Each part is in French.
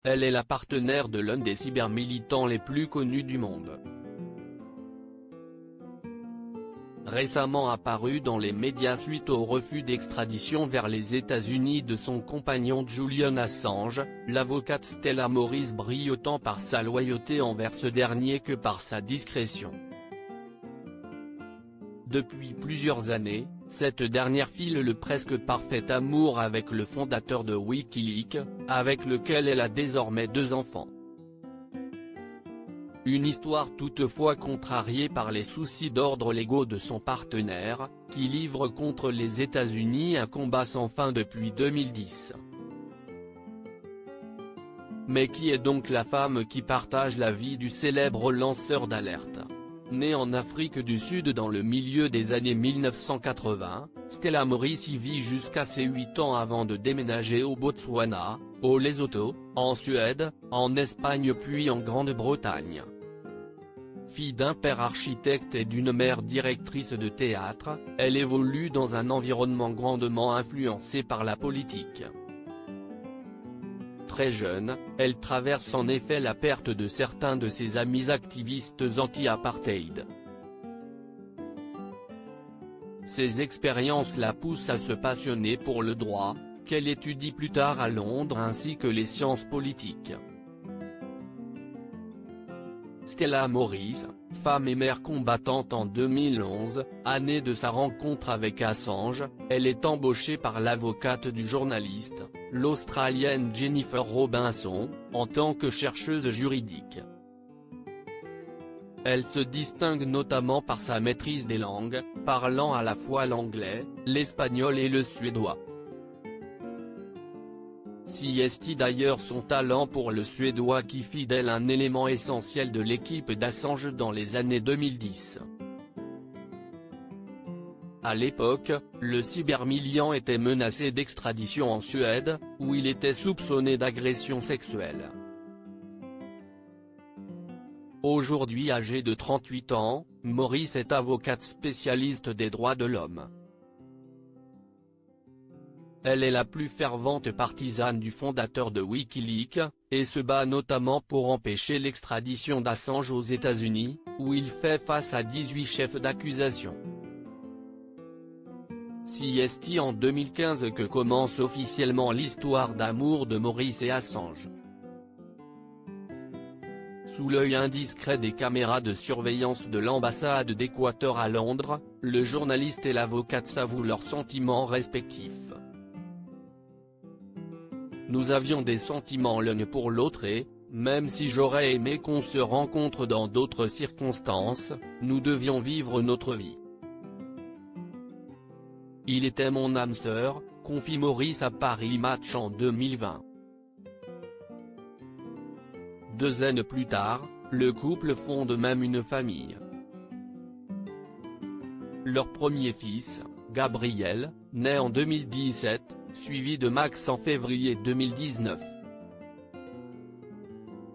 Elle est la partenaire de l'un des cybermilitants les plus connus du monde. Récemment apparue dans les médias suite au refus d'extradition vers les États-Unis de son compagnon Julian Assange, l'avocate Stella Moris brille autant par sa loyauté envers ce dernier que par sa discrétion. Depuis plusieurs années, cette dernière file le presque parfait amour avec le fondateur de Wikileaks, avec lequel elle a désormais 2 enfants. Une histoire toutefois contrariée par les soucis d'ordre légaux de son partenaire, qui livre contre les États-Unis un combat sans fin depuis 2010. Mais qui est donc la femme qui partage la vie du célèbre lanceur d'alerte ? Née en Afrique du Sud dans le milieu des années 1980, Stella Moris y vit jusqu'à ses 8 ans avant de déménager au Botswana, au Lesotho, en Suède, en Espagne puis en Grande-Bretagne. Fille d'un père architecte et d'une mère directrice de théâtre, elle évolue dans un environnement grandement influencé par la politique. Très jeune, elle traverse en effet la perte de certains de ses amis activistes anti-apartheid. Ces expériences la poussent à se passionner pour le droit, qu'elle étudie plus tard à Londres ainsi que les sciences politiques. Stella Moris, femme et mère combattante en 2011, année de sa rencontre avec Assange, elle est embauchée par l'avocate du journaliste, l'Australienne Jennifer Robinson, en tant que chercheuse juridique. Elle se distingue notamment par sa maîtrise des langues, parlant à la fois l'anglais, l'espagnol et le suédois. Si est d'ailleurs son talent pour le suédois qui fit d'elle un élément essentiel de l'équipe d'Assange dans les années 2010. À l'époque, le cybermilitant était menacé d'extradition en Suède, où il était soupçonné d'agression sexuelle. Aujourd'hui âgée de 38 ans, Moris est avocate spécialiste des droits de l'homme. Elle est la plus fervente partisane du fondateur de Wikileaks, et se bat notamment pour empêcher l'extradition d'Assange aux États-Unis, où il fait face à 18 chefs d'accusation. C'est en 2015 que commence officiellement l'histoire d'amour de Moris et Assange. Sous l'œil indiscret des caméras de surveillance de l'ambassade d'Équateur à Londres, le journaliste et l'avocate s'avouent leurs sentiments respectifs. Nous avions des sentiments l'un pour l'autre et, même si j'aurais aimé qu'on se rencontre dans d'autres circonstances, nous devions vivre notre vie. Il était mon âme sœur, confie Moris à Paris Match en 2020. 2 ans plus tard, le couple fonde même une famille. Leur premier fils, Gabriel, naît en 2017, suivi de Max en février 2019.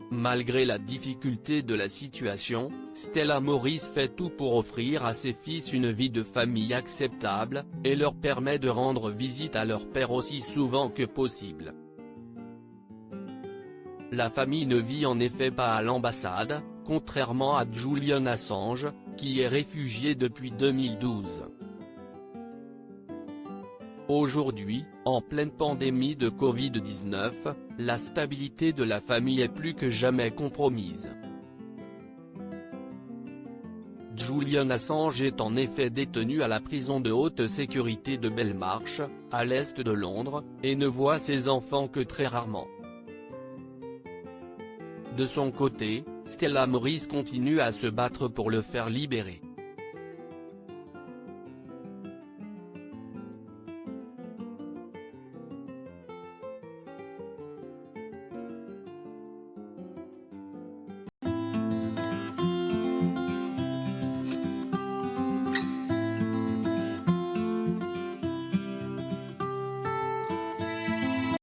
Malgré la difficulté de la situation, Stella Moris fait tout pour offrir à ses fils une vie de famille acceptable, et leur permet de rendre visite à leur père aussi souvent que possible. La famille ne vit en effet pas à l'ambassade, contrairement à Julian Assange, qui est réfugié depuis 2012. Aujourd'hui, en pleine pandémie de Covid-19, la stabilité de la famille est plus que jamais compromise. Julian Assange est en effet détenu à la prison de haute sécurité de Belmarsh, à l'est de Londres, et ne voit ses enfants que très rarement. De son côté, Stella Moris continue à se battre pour le faire libérer.